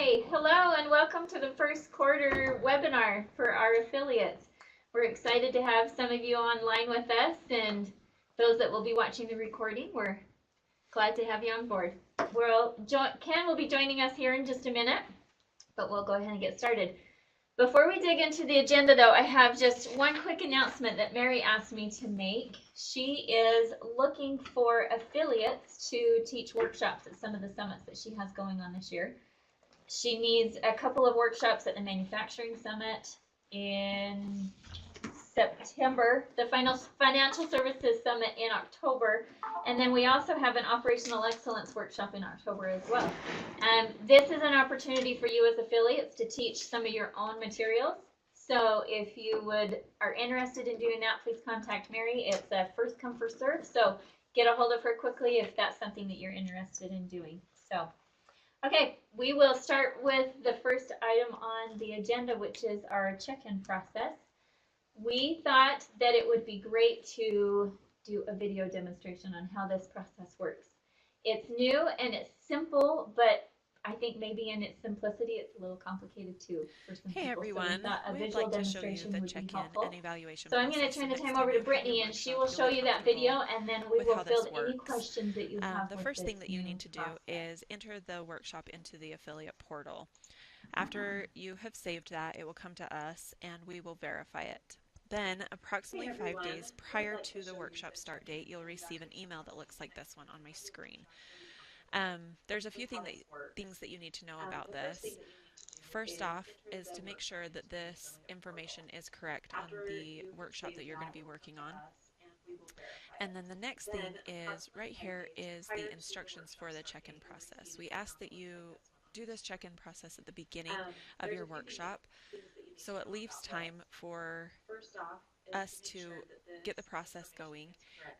Hi, hello, and welcome to the first quarter webinar for our affiliates. We're excited to have some of you online with us, and those that will be watching the recording, we're glad to have you on board. Ken will be joining us here in just a minute, but we'll go ahead and get started. Before we dig into the agenda, though, I have just one quick announcement that Mary asked me to make. She is looking for affiliates to teach workshops at some of the summits that she has going on this year. She needs a couple of workshops at the Manufacturing Summit in September, the Financial Services Summit in October, and then we also have an Operational Excellence workshop in October as well. This is an opportunity for you as affiliates to teach some of your own materials. So if you are interested in doing that, please contact Mary. It's a first come, first serve. So get a hold of her quickly if that's something that you're interested in doing. So, okay, we will start with the first item on the agenda, which is our check-in process. We thought that it would be great to do a video demonstration on how this process works. It's new and it's simple, but I think maybe in its simplicity, it's a little complicated too for some people. Hey everyone, So we thought a we'd visual like to show you demonstration the would be check-in helpful. and evaluation So I'm going to process. turn the Next time time over to you have your Brittany, and she will workshop, show you'll be you that comfortable video, and then we with will how field this any works. questions that you have The with first this thing that you new need to do process. is enter the workshop into the affiliate portal. After you have saved that, it will come to us and we will verify it. Then, approximately 5 days prior to the workshop start date, you'll receive an email that looks like this one on my screen. There's a few things that you need to know about this. First off is to make sure that this information is correct on the workshop that you're going to be working on. And then the next thing is right here is the instructions for the check-in process. We ask that you do this check-in process at the beginning of your workshop, so it leaves time for us to get the process going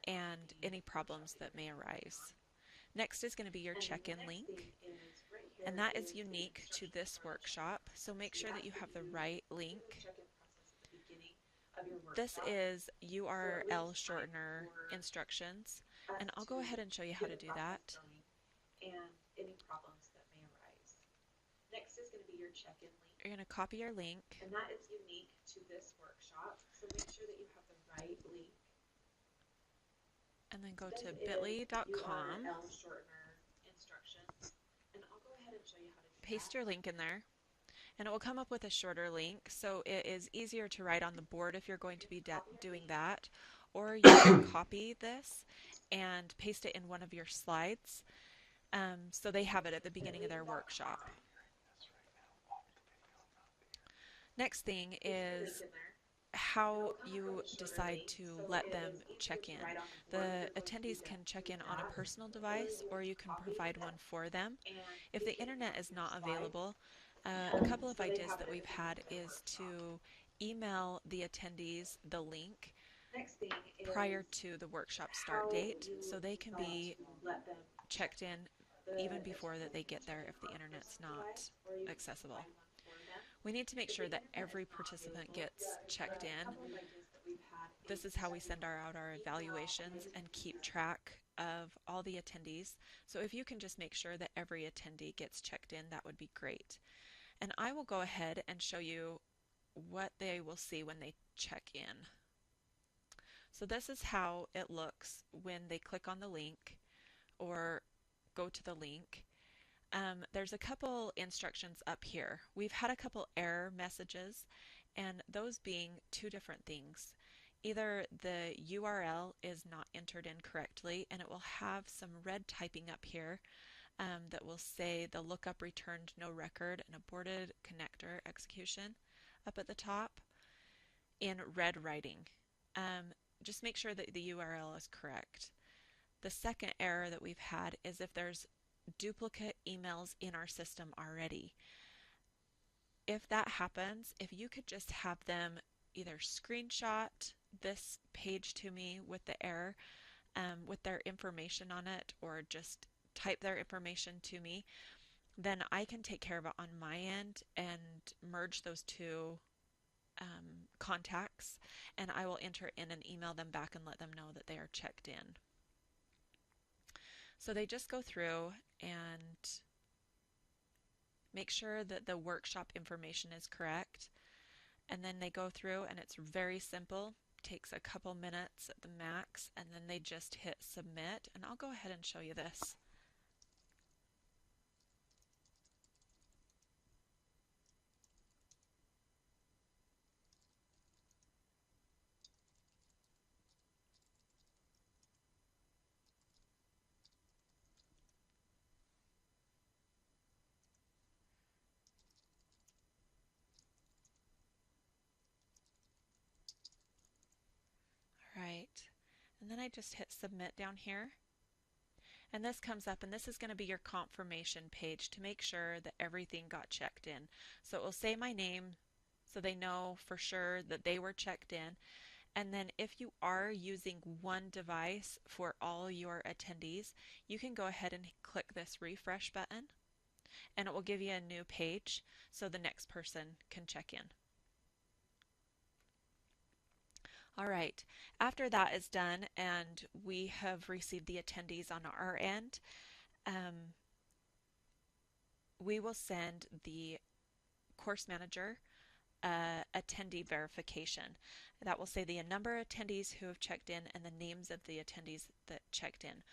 and any problems that may arise. Next is going to be your check-in link, and that is unique to this workshop, so make sure that you have the right link. This is URL shortener instructions, and I'll go ahead and show you how to do that. You're going to copy your link, and that is unique to this workshop, so make sure that you have the right link. And then go to bit.ly.com, paste your link in there, and it will come up with a shorter link, so it is easier to write on the board if you're going to be doing that, or you can copy this and paste it in one of your slides, so they have it at the beginning of their workshop. Next thing is how you decide to let them check in. The attendees can check in on a personal device, or you can provide one for them. If the internet is not available, a couple of ideas that we've had is to email the attendees the link prior to the workshop start date, so they can be checked in even before that they get there if the internet's not accessible. We need to make sure that every participant gets checked in. This is how we send out our evaluations and keep track of all the attendees. So if you can just make sure that every attendee gets checked in, that would be great. And I will go ahead and show you what they will see when they check in. So this is how it looks when they click on the link or go to the link. There's a couple instructions up here. We've had a couple error messages, and those being two different things. Either the URL is not entered in correctly, and it will have some red typing up here that will say the lookup returned no record and aborted connector execution up at the top in red writing. Just make sure that the URL is correct. The second error that we've had is if there's duplicate emails in our system already. If that happens, if you could just have them either screenshot this page to me with the error, with their information on it, or just type their information to me, then I can take care of it on my end and merge those two contacts, and I will enter in and email them back and let them know that they are checked in. So they just go through and make sure that the workshop information is correct, and then they go through and it's very simple. Takes a couple minutes at the max, and then they just hit submit, and I'll go ahead and show you this. All right, and then I just hit submit down here. And this comes up, and this is going to be your confirmation page to make sure that everything got checked in. So it will say my name so they know for sure that they were checked in. And then if you are using one device for all your attendees, you can go ahead and click this refresh button, and it will give you a new page so the next person can check in. All right, after that is done and we have received the attendees on our end, we will send the course manager attendee verification. That will say the number of attendees who have checked in and the names of the attendees that checked in.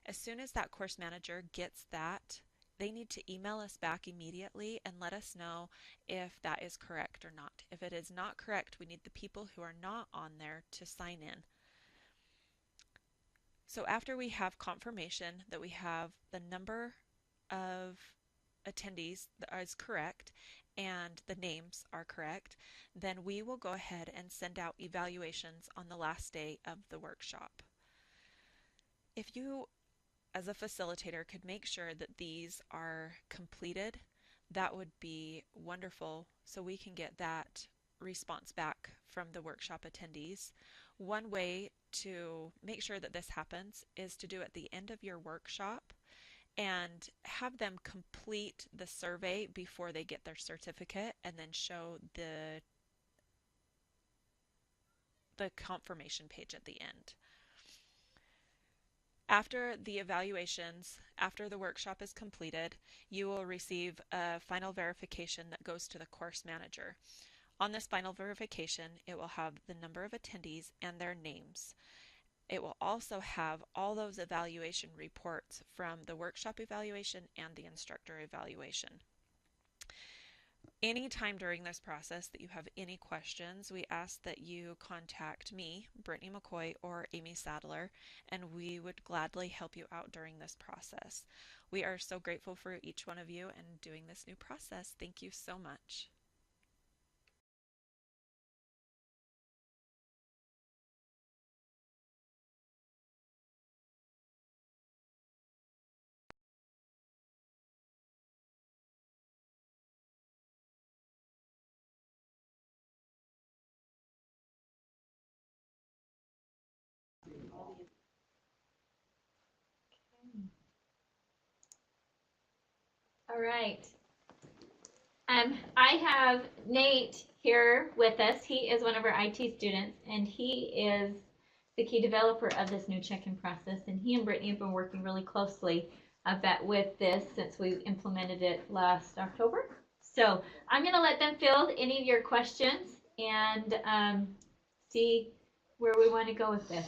As soon as that course manager gets that, they need to email us back immediately and let us know if that is correct or not. If it is not correct, we need the people who are not on there to sign in. So after we have confirmation that we have the number of attendees that is correct and the names are correct, then we will go ahead and send out evaluations on the last day of the workshop. If you, as a facilitator, could make sure that these are completed, that would be wonderful so we can get that response back from the workshop attendees. One way to make sure that this happens is to do at the end of your workshop and have them complete the survey before they get their certificate, and then show the confirmation page at the end. After the evaluations, after the workshop is completed, you will receive a final verification that goes to the course manager. On this final verification, it will have the number of attendees and their names. It will also have all those evaluation reports from the workshop evaluation and the instructor evaluation. Anytime during this process that you have any questions, we ask that you contact me, Brittany McCoy, or Amy Sadler, and we would gladly help you out during this process. We are so grateful for each one of you and doing this new process. Thank you so much. All right. I have Nate here with us. He is one of our IT students, and he is the key developer of this new check-in process. And he and Brittany have been working really closely with this since we implemented it last October. So I'm going to let them field any of your questions and see where we want to go with this.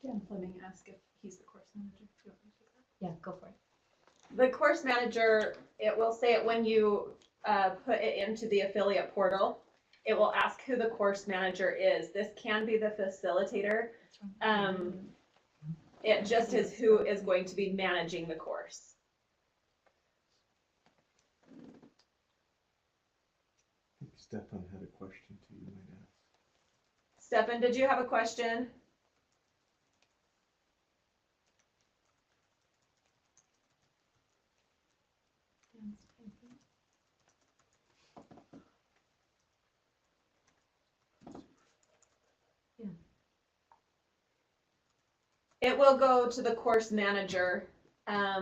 Yeah, let me ask if he's the course manager. Do you want me to take that? Yeah, go for it. The course manager, it will say it when you put it into the affiliate portal. It will ask who the course manager is. This can be the facilitator. It just is who is going to be managing the course. I think Stefan had a question too, you might ask. Stefan, did you have a question? It will go to the course manager. I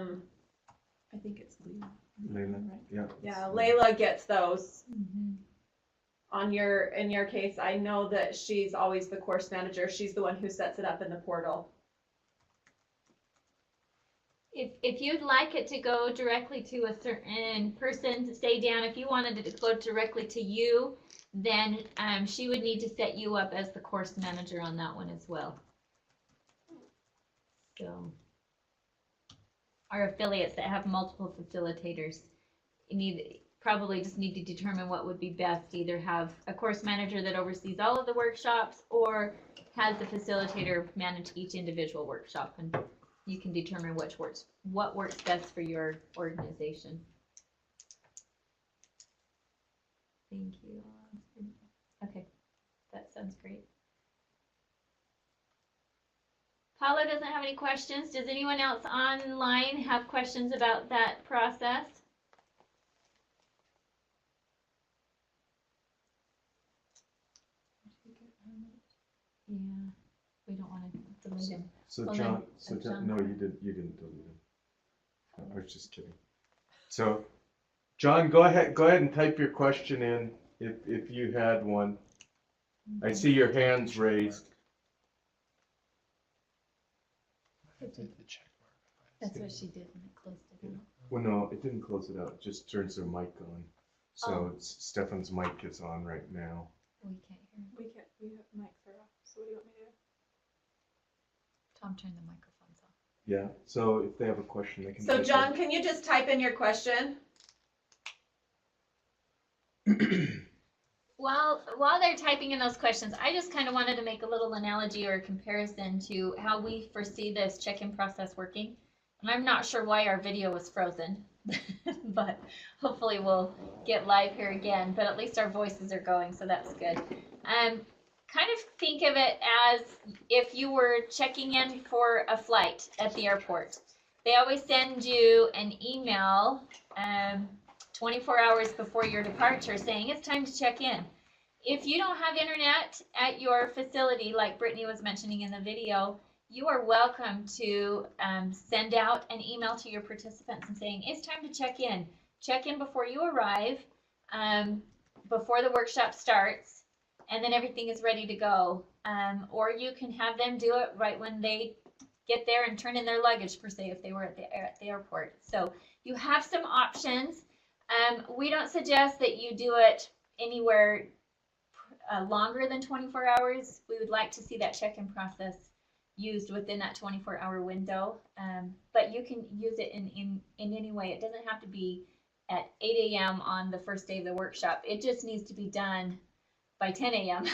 think it's Layla. Layla, Right. yeah. Yeah, Layla gets those. Mm-hmm. In your case, I know that she's always the course manager. She's the one who sets it up in the portal. If you'd like it to go directly to a certain person to stay down, if you wanted it to go directly to you, then she would need to set you up as the course manager on that one as well. So our affiliates that have multiple facilitators, probably just need to determine what would be best. Either have a course manager that oversees all of the workshops, or has the facilitator manage each individual workshop, and you can determine what works best for your organization. Thank you. Okay, that sounds great. Paula doesn't have any questions. Does anyone else online have questions about that process? Yeah, we don't want to delete him. So Well, John, then, John. no, you didn't delete him. I was just kidding. So, John, go ahead and type your question in if you had one. I see your hands raised. That's what she did when it closed it out. Well, no, it didn't close it out. It just turns their mic on. So Oh. Stefan's mic is on right now. We can't hear him. We have mics are off, so what do you want me to do? Tom turned the microphones off. Yeah. So if they have a question, they can. So type John, can you just type in your question? While they're typing in those questions, I just kind of wanted to make a little analogy or a comparison to how we foresee this check-in process working. And I'm not sure why our video was frozen, but hopefully we'll get live here again. But at least our voices are going, so that's good. Kind of think of it as if you were checking in for a flight at the airport. They always send you an email 24 hours before your departure saying it's time to check in. If you don't have internet at your facility, like Brittany was mentioning in the video, you are welcome to send out an email to your participants and saying it's time to check in. Check in before you arrive, before the workshop starts, and then everything is ready to go. Or you can have them do it right when they get there and turn in their luggage, per se, if they were at the airport. So you have some options. We don't suggest that you do it anywhere longer than 24 hours. We would like to see that check-in process used within that 24-hour window. But you can use it in any way. It doesn't have to be at 8 a.m. on the first day of the workshop. It just needs to be done by 10 a.m.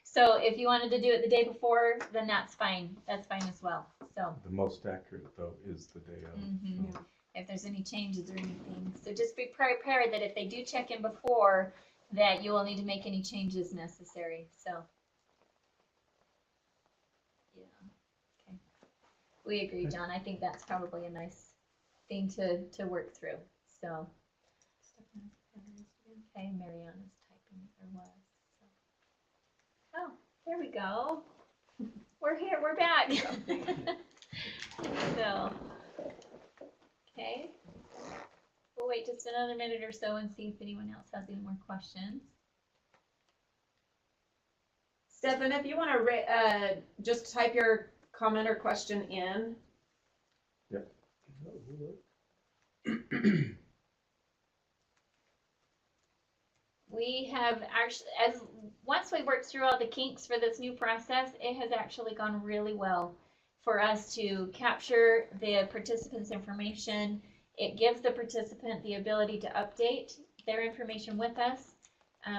So if you wanted to do it the day before, then that's fine. That's fine as well. So The most accurate though is the day of. mhm. If there's any changes or anything, so just be prepared that if they do check in before, that you will need to make any changes necessary. So yeah, okay, we agree, John. I think that's probably a nice thing to work through. So okay, Mariana's typing, or was. So. Oh, there we go. We're here. We're back. So. Okay, we'll wait just another minute or so and see if anyone else has any more questions. Stefan, if you want to just type your comment or question in. We have actually, once we worked through all the kinks for this new process, it has actually gone really well for us to capture the participants' information. It gives the participant the ability to update their information with us.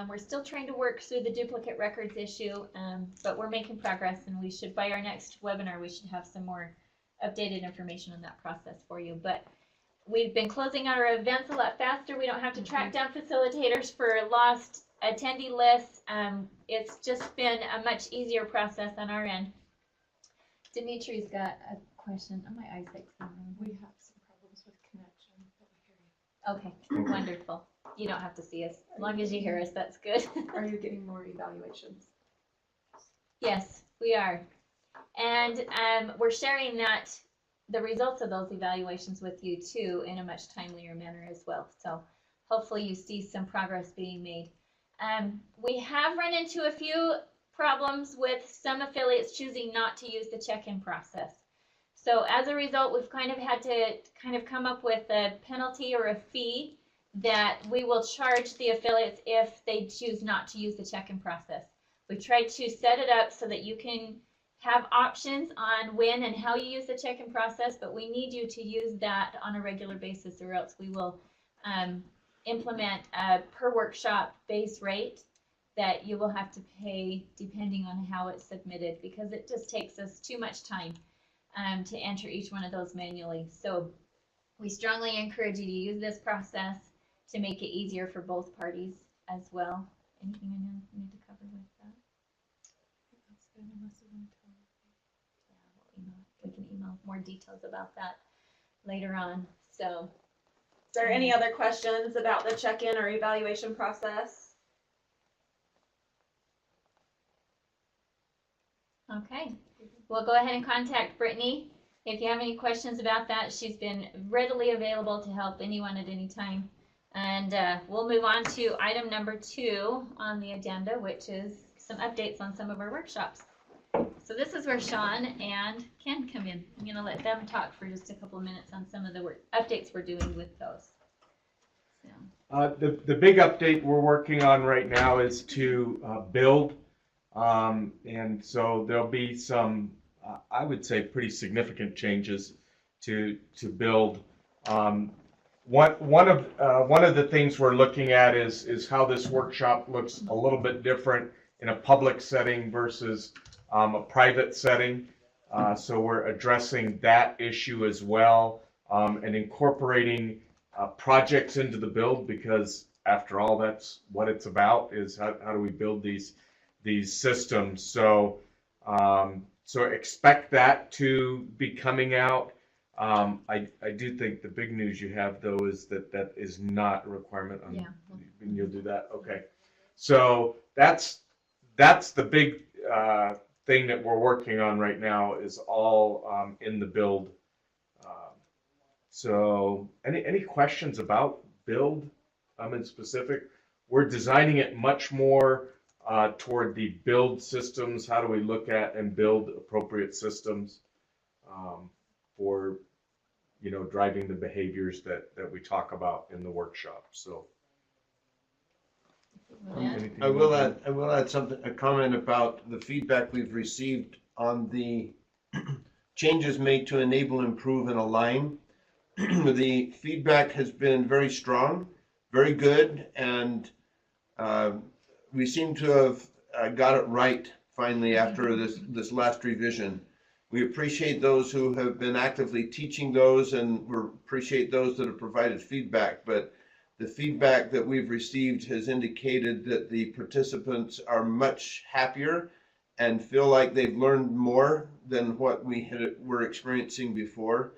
We're still trying to work through the duplicate records issue, but we're making progress, and we should, by our next webinar, we should have some more updated information on that process for you. But we've been closing out our events a lot faster. We don't have to track down facilitators for lost attendee lists. It's just been a much easier process on our end. Dimitri's got a question. Oh, my eyesight's not on. We have some problems with connection, but we hear you. Okay, wonderful. You don't have to see us. As long as you hear us, that's good. Are you getting more evaluations? Yes, we are. And we're sharing the results of those evaluations with you too in a much timelier manner as well. So hopefully you see some progress being made. We have run into a few problems with some affiliates choosing not to use the check-in process. So as a result, we've kind of had to kind of come up with a penalty or a fee that we will charge the affiliates if they choose not to use the check-in process. We tried to set it up so that you can have options on when and how you use the check-in process, but we need you to use that on a regular basis, or else we will implement a per workshop base rate that you will have to pay depending on how it's submitted, because it just takes us too much time to enter each one of those manually. So we strongly encourage you to use this process to make it easier for both parties as well. Anything I know we need to cover with that? That's good, unless you want to tell me. We can email more details about that later on. So, Is there any other questions about the check-in or evaluation process? okay, we'll go ahead and contact Brittany if you have any questions about that. She's been readily available to help anyone at any time. And we'll move on to item number 2 on the agenda, which is some updates on some of our workshops. So this is where Sean and Ken come in. I'm going to let them talk for just a couple of minutes on some of the updates we're doing with those. So. The big update we're working on right now is to build, and so there'll be some, I would say, pretty significant changes to build. One of the things we're looking at is how this workshop looks a little bit different in a public setting versus a private setting. So we're addressing that issue as well, and incorporating projects into the build, because after all, that's what it's about, is how do we build these systems. So so expect that to be coming out. I do think the big news you have, though, is that is not a requirement on. Yeah. And you'll do that, okay. So that's the big thing that we're working on right now, is all in the build. So any questions about build in specific? We're designing it much more toward the build systems. How do we look at and build appropriate systems for driving the behaviors that we talk about in the workshop. So anything I will add something, a comment about the feedback we've received on the changes made to enable, improve, and align. The feedback has been very strong, very good, and we seem to have got it right finally after this last revision. We appreciate those who have been actively teaching those, and we appreciate those that have provided feedback, but the feedback that we've received has indicated that the participants are much happier and feel like they've learned more than what we were experiencing before.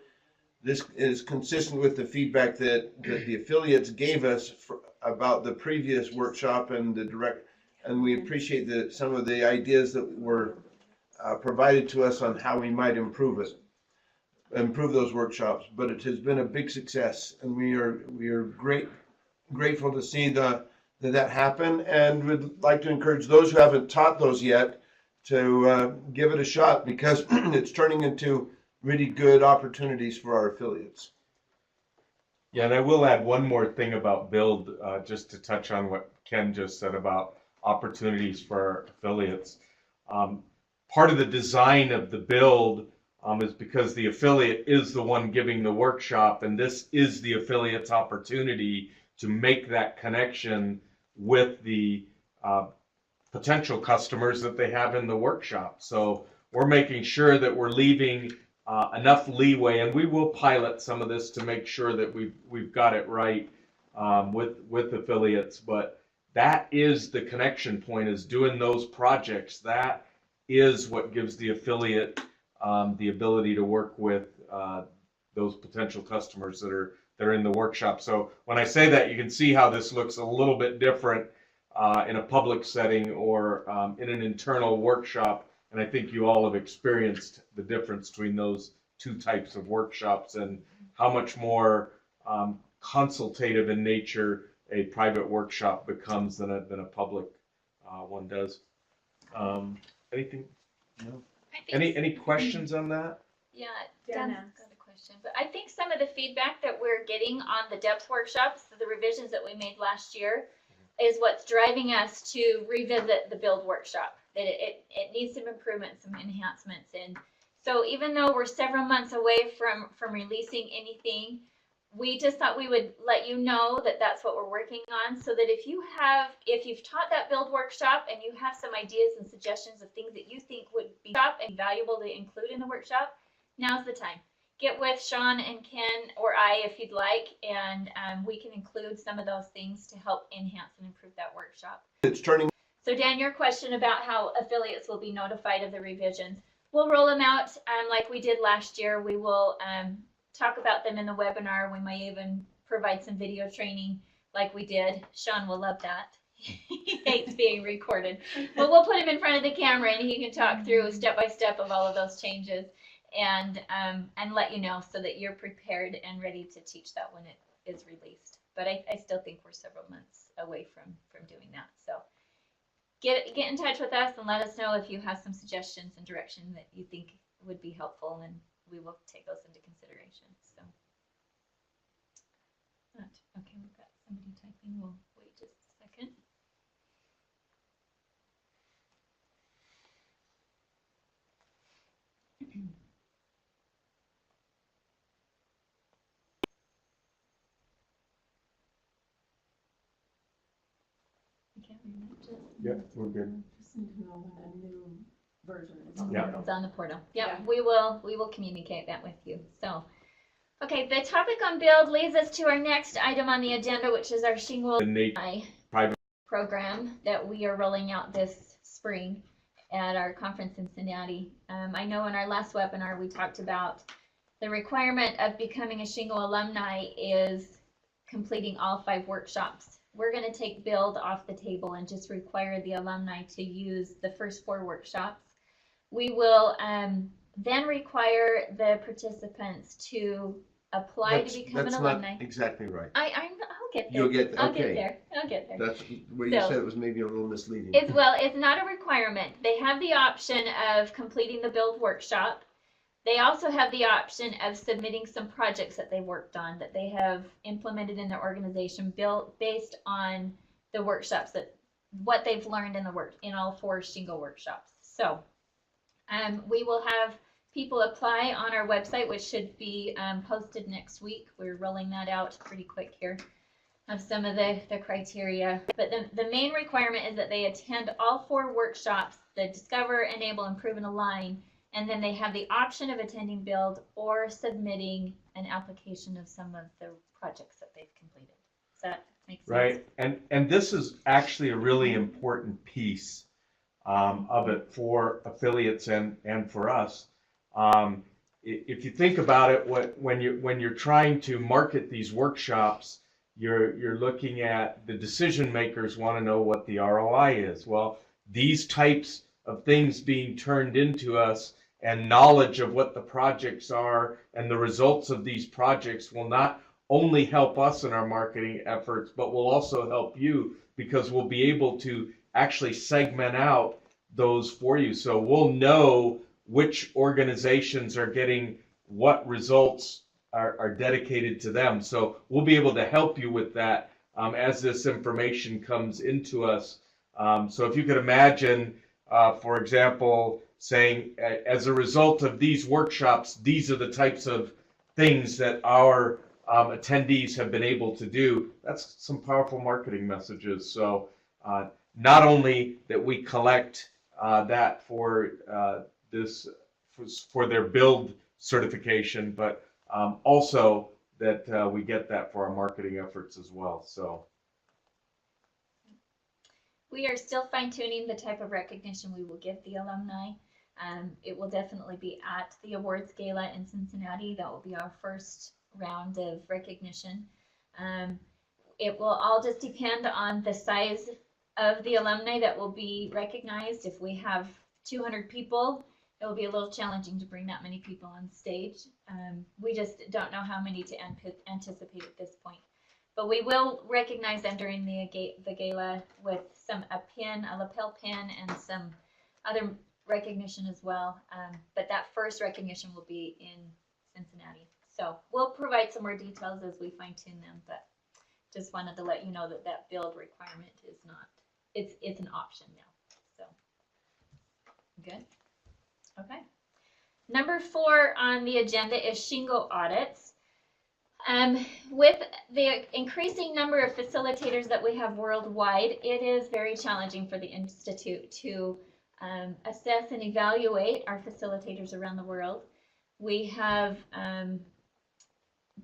This is consistent with the feedback that the affiliates gave us about the previous workshop and and we appreciate some of the ideas that were provided to us on how we might improve those workshops. But it has been a big success, and we are grateful to see that happen, and would like to encourage those who haven't taught those yet to give it a shot, because it's turning into really good opportunities for our affiliates. Yeah, and I will add one more thing about build, just to touch on what Ken just said about opportunities for our affiliates. Part of the design of the build is because the affiliate is the one giving the workshop, and this is the affiliate's opportunity to make that connection with the potential customers that they have in the workshop. So we're making sure that we're leaving enough leeway, and we will pilot some of this to make sure that we've got it right with affiliates. But that is the connection point, is doing those projects. That is what gives the affiliate the ability to work with those potential customers that are in the workshop. So when I say that, you can see how this looks a little bit different in a public setting or in an internal workshop. And I think you all have experienced the difference between those two types of workshops and how much more consultative in nature a private workshop becomes than a public one does. Anything? No. Any questions on that? Yeah, Dan Dan's asked. got a question, but I think some of the feedback that we're getting on the depth workshops, the revisions that we made last year, is what's driving us to revisit the build workshop. That it needs some improvements, some enhancements, and so even though we're several months away from releasing anything, we just thought we would let you know that that's what we're working on, so that if you've taught that build workshop and you have some ideas and suggestions of things that you think would be valuable to include in the workshop, now's the time. Get with Sean and Ken or I if you'd like, and we can include some of those things to help enhance and improve that workshop. It's turning. So Dan, your question about how affiliates will be notified of the revisions, we'll roll them out like we did last year. We will talk about them in the webinar. We might even provide some video training like we did. Sean will love that. He hates being recorded. But we'll put him in front of the camera and he can talk through step by step of all of those changes and let you know so that you're prepared and ready to teach that when it is released. But I still think we're several months away from doing that. So get in touch with us and let us know if you have some suggestions and direction that you think would be helpful, and we will take those into consideration. So, okay, we've got somebody typing. We'll wait just a second. I can't read that. Just Yep, we're good. Just need to know when a new version is. Yeah. it's on the portal. Yeah. Yep, we will communicate that with you. So, okay, the topic on build leads us to our next item on the agenda, which is our Shingle The nature private program that we are rolling out this spring at our conference in Cincinnati. I know in our last webinar we talked about the requirement of becoming a Shingle alumni is completing all 5 workshops. We're going to take build off the table and just require the alumni to use the first 4 workshops. We will then require the participants to apply to become an alumni. That's not exactly right. I'll get there. You'll get I'll get okay. there. I'll get there. That's where you So- said it was maybe a little misleading. It's not a requirement. They have the option of completing the build workshop. They also have the option of submitting some projects that they worked on that they have implemented in their organization, built based on the workshops what they've learned in all 4 Shingle workshops. So, we will have people apply on our website, which should be posted next week. We're rolling that out pretty quick here of some of the criteria. But the main requirement is that they attend all 4 workshops, the Discover, Enable, Improve, and Align, and then they have the option of attending build or submitting an application of some of the projects that they've completed. Does that make sense? right, and this is actually a really important piece of it for affiliates and for us. If you think about it, when you're trying to market these workshops, you're looking at the decision makers want to know what the ROI is. Well, these types of things being turned into us and knowledge of what the projects are and the results of these projects will not only help us in our marketing efforts, but will also help you because we'll be able to actually segment out those for you. So we'll know which organizations are getting what results are dedicated to them. So we'll be able to help you with that as this information comes into us. So if you could imagine, for example, saying as a result of these workshops, these are the types of things that our attendees have been able to do. That's some powerful marketing messages. So not only that we collect that for for their build certification, but also that we get that for our marketing efforts as well. So We are still fine-tuning the type of recognition we will give the alumni. It will definitely be at the awards gala in Cincinnati. That will be our first round of recognition. It will all just depend on the size of the alumni that will be recognized. If we have 200 people, it will be a little challenging to bring that many people on stage. We just don't know how many to anticipate at this point. But we will recognize them during the gala with a pin, a lapel pin, and some other recognition as well. But that first recognition will be in Cincinnati. So we'll provide some more details as we fine tune them, but just wanted to let you know that that build requirement is not, it's an option now, so. Good, okay. Number 4 on the agenda is shingle audits. With the increasing number of facilitators that we have worldwide, it is very challenging for the Institute to assess and evaluate our facilitators around the world. We have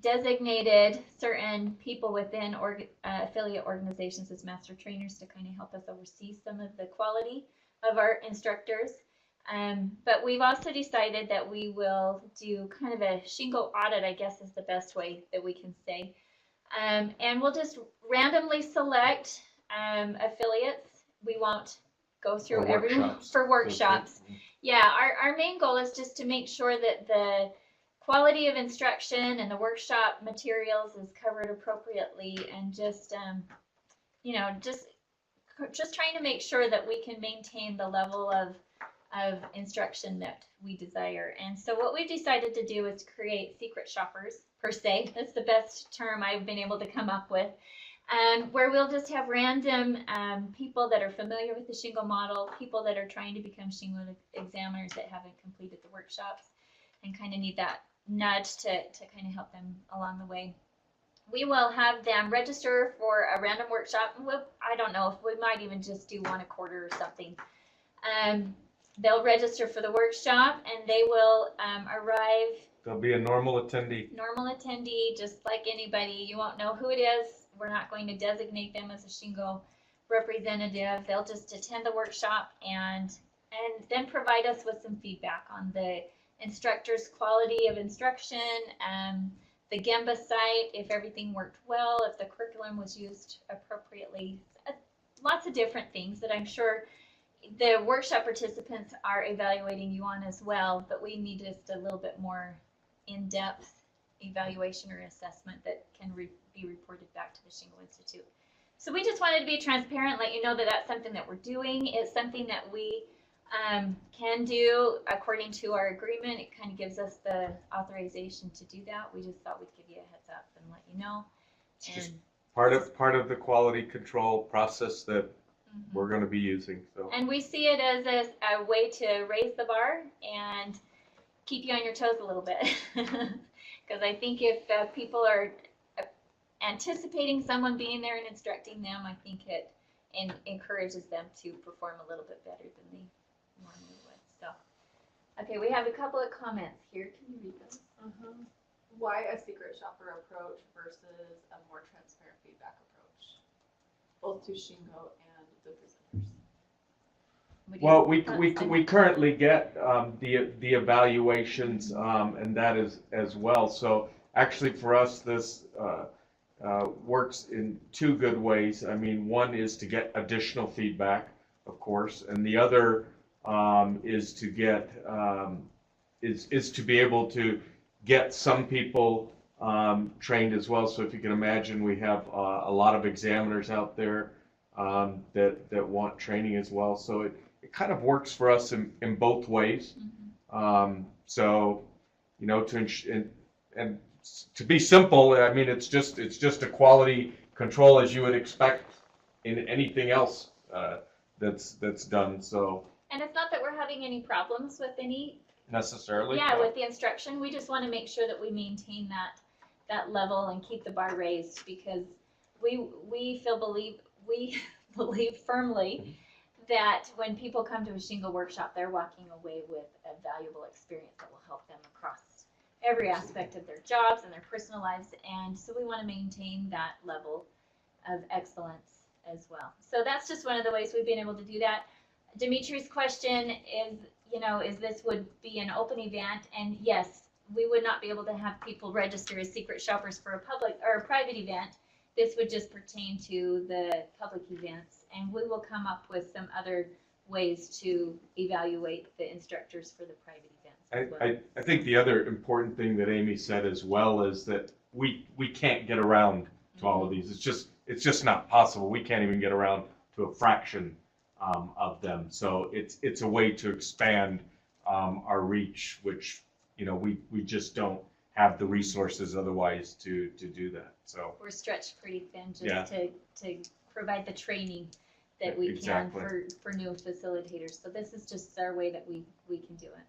designated certain people within affiliate organizations as master trainers to kind of help us oversee some of the quality of our instructors. But we've also decided that we will do kind of a shingle audit, I guess is the best way that we can say. And we'll just randomly select affiliates. We won't go through everyone for workshops. Yeah, our main goal is just to make sure that the quality of instruction and the workshop materials is covered appropriately, and just you know, just trying to make sure that we can maintain the level of instruction that we desire. And so what we've decided to do is create secret shoppers, per se. That's the best term I've been able to come up with. Where we'll just have random people that are familiar with the shingle model, people that are trying to become shingle examiners that haven't completed the workshops and kind of need that nudge to kind of help them along the way. We will have them register for a random workshop. I don't know, if we might even just do one a quarter or something. They'll register for the workshop and they will arrive. They'll be a normal attendee. Normal attendee, just like anybody. You won't know who it is. We're not going to designate them as a shingle representative. They'll just attend the workshop and then provide us with some feedback on the instructor's quality of instruction, the Gemba site, if everything worked well, if the curriculum was used appropriately. Lots of different things that I'm sure the workshop participants are evaluating you on as well, but we need just a little bit more in-depth evaluation or assessment that can be reported back to the Shingle Institute. So we just wanted to be transparent, let you know that that's something that we're doing. It's something that we can do according to our agreement. It kind of gives us the authorization to do that. We just thought we'd give you a heads up and let you know. It's just part of the quality control process that we're going to be using. So. And we see it as a way to raise the bar and keep you on your toes a little bit. Because I think if people are anticipating someone being there and instructing them, I think it encourages them to perform a little bit better than they normally would. So, okay, we have a couple of comments here. Can you read those? Why a secret shopper approach versus a more transparent feedback approach, both to Shingo and the presenters? Well, we currently get the evaluations and that is as well. So actually for us this works in two good ways. I mean, one is to get additional feedback, of course, and the other is to get is to be able to get some people trained as well. So if you can imagine, we have a lot of examiners out there that want training as well. So it kind of works for us in both ways. So, you know, and to be simple, I mean, it's just a quality control as you would expect in anything else that's done. So. And it's not that we're having any problems with any necessarily. Yeah, with the instruction, we just want to make sure that we maintain that level and keep the bar raised, because we believe firmly that when people come to a shingle workshop, they're walking away with a valuable experience that will help them across every aspect of their jobs and their personal lives, and so we want to maintain that level of excellence as well. So that's just one of the ways we've been able to do that. Dimitri's question is, you know, this would be an open event, and yes, we would not be able to have people register as secret shoppers for a public or a private event. This would just pertain to the public events, and we will come up with some other ways to evaluate the instructors for the private events as well. I think the other important thing that Amy said as well is that we can't get around to all of these. It's just not possible. We can't even get around to a fraction of them. So it's a way to expand our reach, which, you know, we just don't have the resources otherwise to do that, so. We're stretched pretty thin Yeah. just to provide the training that we Exactly. can for new facilitators. So this is just our way that we can do it.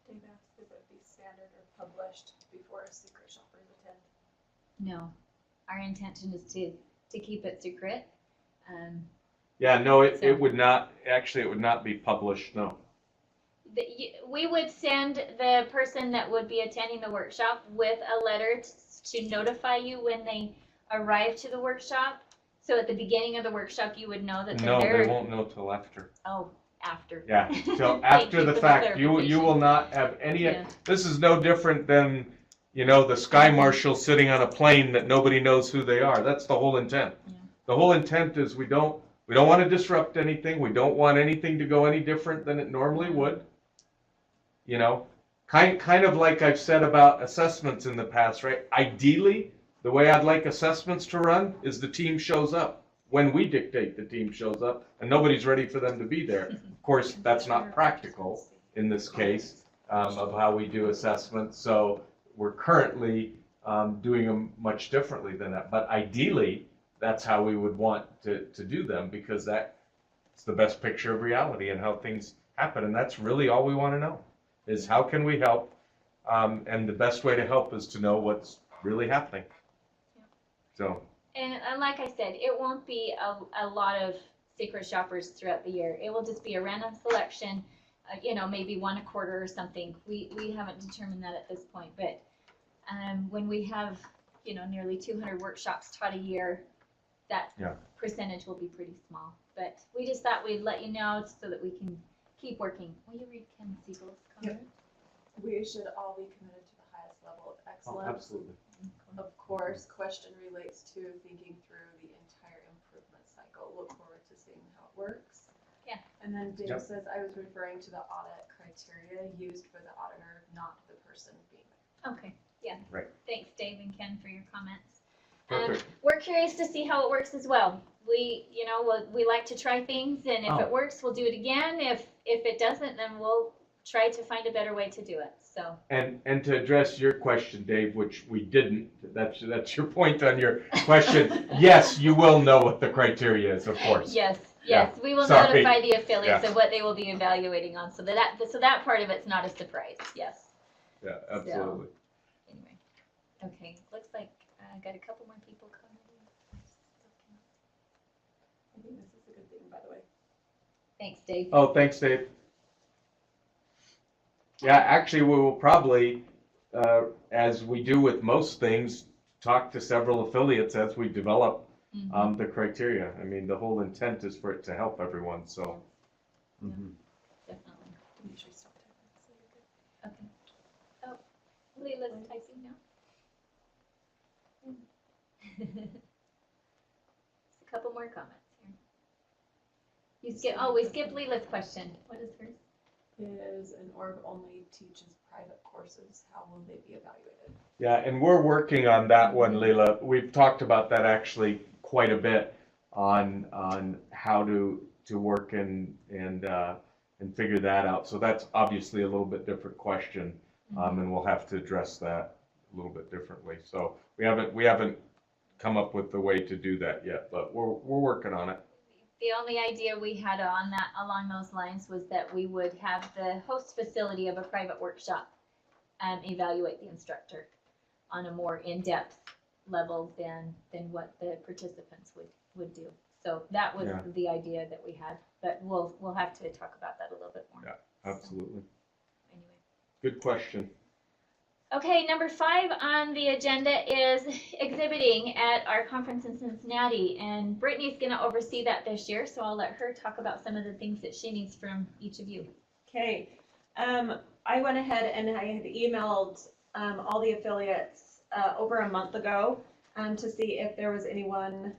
Dave asked if it be standard or published before a secret shoppers attend. No, our intention is to keep it secret. Yeah, no, So- it would not, actually, it would not be published, no. We would send the person that would be attending the workshop with a letter to notify you when they arrive to the workshop. So at the beginning of the workshop, you would know that they're No, there. they won't know till after. Oh, after. Yeah, till Thank after you the for fact, you will clarification. not have any, Yeah. this is no different than, the sky marshal sitting on a plane that nobody knows who they are. That's the whole intent. Yeah. The whole intent is we don't want to disrupt anything. We don't want anything to go any different than it normally would. Kind of like I've said about assessments in the past, right? Ideally, the way I'd like assessments to run is the team shows up. When we dictate the team shows up, and nobody's ready for them to be there. Of course, that's not practical in this case of how we do assessments. So we're currently doing them much differently than that. But ideally, that's how we would want to do them, because that's the best picture of reality and how things happen. And that's really all we want to know, is how can we help? And the best way to help is to know what's really happening. So. And like I said, it won't be a lot of secret shoppers throughout the year. It will just be a random selection, maybe one a quarter or something. We haven't determined that at this point, but when we have, nearly 200 workshops taught a year, that Yeah. percentage will be pretty small. But we just thought we'd let you know so that we can keep working. Will you read Ken Siegel's comment? We should all be committed to the highest level of excellence. Absolutely. Of course, question relates to thinking through the entire improvement cycle. Look forward to seeing how it works. Yeah. And then Dave Yep. says, I was referring to the audit criteria used for the auditor, not the person being there. Okay, yeah. Right. Thanks, Dave and Ken, for your comments. Perfect. We're curious to see how it works as well. We like to try things, and if Oh. it works, we'll do it again. If it doesn't, then we'll try to find a better way to do it. So And to address your question, Dave, which we didn't, that's your point on your question. Yes, you will know what the criteria is, of course. yes, Yeah. we will Sorry. notify the affiliates Yeah. of what they will be evaluating on, so that part of it's not a surprise. Yes. Yeah, absolutely. Anyway, okay. Looks like I got a couple more people coming. I think this is a good thing, by the way. Thanks, Dave. Oh, thanks, Dave. Yeah, actually, we will probably, as we do with most things, talk to several affiliates as we develop Mhm. the criteria. I mean, the whole intent is for it to help everyone, so. Mhm. Definitely. Make sure you stop typing, so you're good. Okay. Oh, Leila's typing now. Just a couple more comments here. We skipped Leila's question. What is hers? Is an org only teaches private courses, how will they be evaluated? Yeah, and we're working on that one, Leila. We've talked about that actually quite a bit on how to work and figure that out. So that's obviously a little bit different question, and we'll have to address that a little bit differently. So we haven't come up with the way to do that yet, but we're working on it. The only idea we had along those lines was that we would have the host facility of a private workshop evaluate the instructor on a more in-depth level than what the participants would do. So that was Yeah. the idea that we had, but we'll have to talk about that a little bit more. Yeah. Absolutely. Anyway. Good question. Okay, number 5 on the agenda is exhibiting at our conference in Cincinnati, and Brittany's going to oversee that this year, so I'll let her talk about some of the things that she needs from each of you. Okay, I went ahead and I had emailed all the affiliates over a month ago to see if there was anyone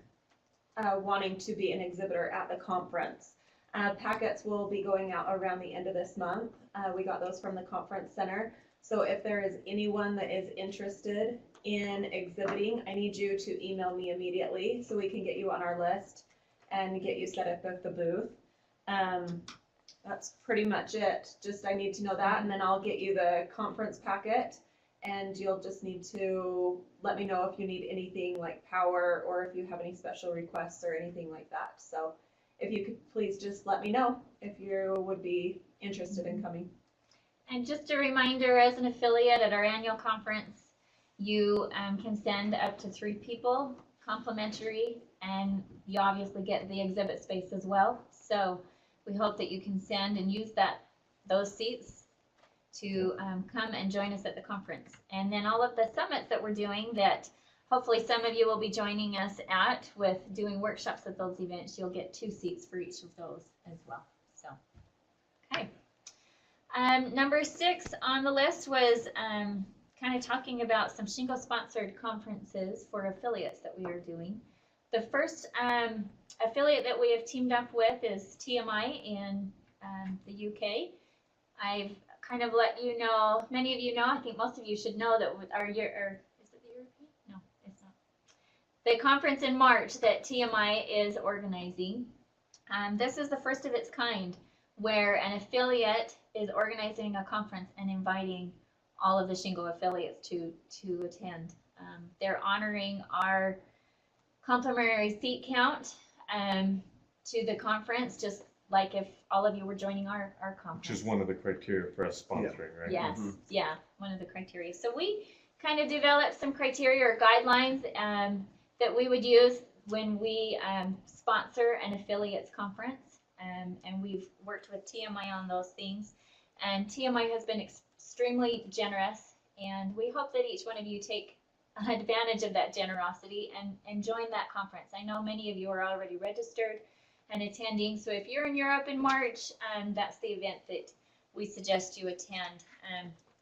wanting to be an exhibitor at the conference. Packets will be going out around the end of this month. We got those from the conference center. So if there is anyone that is interested in exhibiting, I need you to email me immediately so we can get you on our list and get you set up at the booth. That's pretty much it. Just I need to know that, and then I'll get you the conference packet and you'll just need to let me know if you need anything like power or if you have any special requests or anything like that. So if you could please just let me know if you would be interested in coming. And just a reminder, as an affiliate at our annual conference, you can send up to 3 people complimentary, and you obviously get the exhibit space as well. So we hope that you can send and use those seats to come and join us at the conference. And then all of the summits that we're doing that hopefully some of you will be joining us at with doing workshops at those events, you'll get 2 seats for each of those as well. So, okay. Number 6 on the list was kind of talking about some Shingo sponsored conferences for affiliates that we are doing. The first affiliate that we have teamed up with is TMI in the UK. I've kind of let you know, many of you know, I think most of you should know that with our year, or is it the European? No, it's not. The conference in March that TMI is organizing. This is the first of its kind where an affiliate is organizing a conference and inviting all of the Shingo affiliates to attend. They're honoring our complimentary seat count to the conference, just like if all of you were joining our conference. Which is one of the criteria for us sponsoring, right? Yes, yeah, one of the criteria. So we kind of developed some criteria or guidelines that we would use when we sponsor an affiliates conference. And we've worked with TMI on those things. And TMI has been extremely generous, and we hope that each one of you take advantage of that generosity and join that conference. I know many of you are already registered and attending, so if you're in Europe in March, that's the event that we suggest you attend.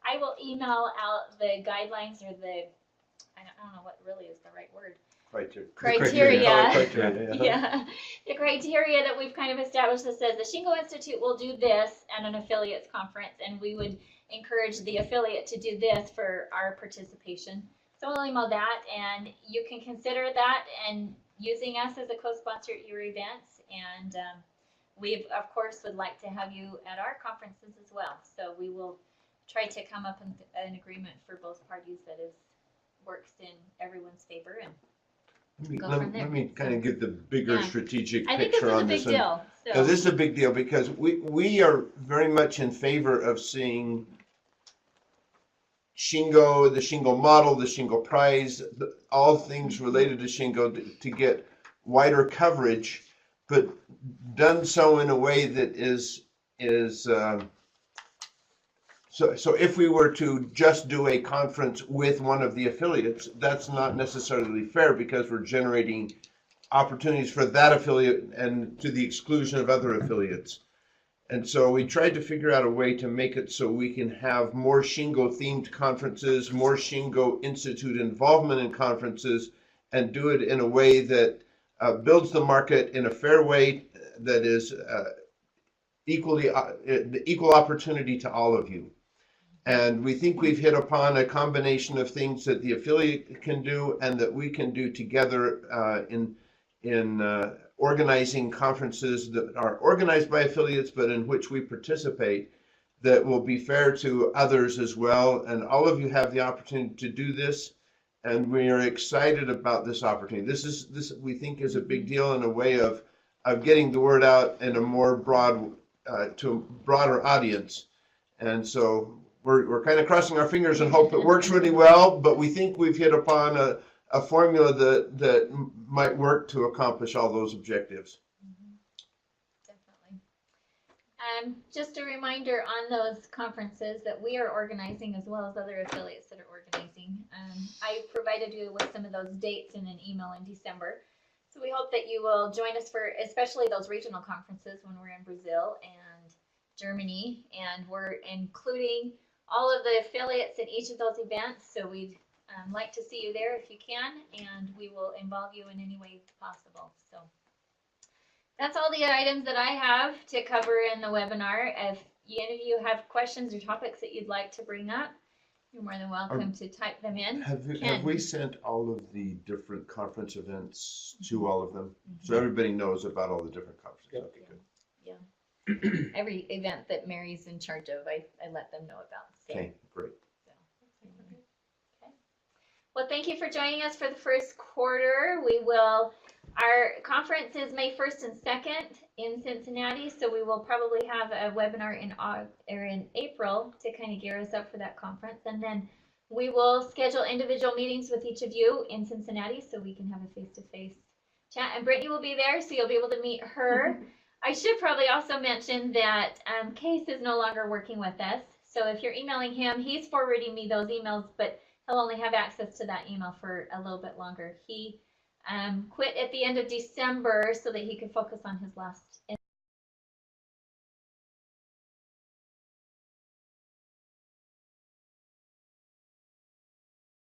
I will email out the guidelines or I don't know what really is the right word. Criteria. Yeah, the criteria that we've kind of established that says the Shingo Institute will do this at an affiliates conference, and we would encourage the affiliate to do this for our participation. So we'll email that, and you can consider that and using us as a co-sponsor at your events. And we, of course, would like to have you at our conferences as well. So we will try to come up with an agreement for both parties that works in everyone's favor. And let me kind of give the bigger strategic I think this picture is a on big this one. deal. So this is a big deal because we are very much in favor of seeing Shingo, the Shingo model, the Shingo prize, all things related to Shingo to get wider coverage, but done so in a way that is so if we were to just do a conference with one of the affiliates, that's not necessarily fair because we're generating opportunities for that affiliate and to the exclusion of other affiliates. And so we tried to figure out a way to make it so we can have more Shingo themed conferences, more Shingo Institute involvement in conferences, and do it in a way that builds the market in a fair way that is equal opportunity to all of you. And we think we've hit upon a combination of things that the affiliate can do and that we can do together in organizing conferences that are organized by affiliates, but in which we participate, that will be fair to others as well. And all of you have the opportunity to do this, and we are excited about this opportunity. This we think is a big deal in a way of getting the word out in a more broad to a broader audience. And so we're kind of crossing our fingers and hope it works really well, but we think we've hit upon a formula that might work to accomplish all those objectives. Definitely. Just a reminder on those conferences that we are organizing as well as other affiliates that are organizing. I provided you with some of those dates in an email in December. So we hope that you will join us for especially those regional conferences when we're in Brazil and Germany, and we're including all of the affiliates in each of those events. So we'd like to see you there if you can, and we will involve you in any way possible. So that's all the items that I have to cover in the webinar. If any of you have questions or topics that you'd like to bring up, you're more than welcome to type them in. Have we sent all of the different conference events to all of them? So everybody knows about all the different conferences. Yep. Okay, good. Every event that Mary's in charge of, I let them know about. So. Okay, great. Well, thank you for joining us for the first quarter. Our conference is May 1st and 2nd in Cincinnati, so we will probably have a webinar in April to kind of gear us up for that conference. And then we will schedule individual meetings with each of you in Cincinnati so we can have a face-to-face chat. And Brittany will be there, so you'll be able to meet her. I should probably also mention that Case is no longer working with us. So if you're emailing him, he's forwarding me those emails, but he'll only have access to that email for a little bit longer. He quit at the end of December so that he could focus on his last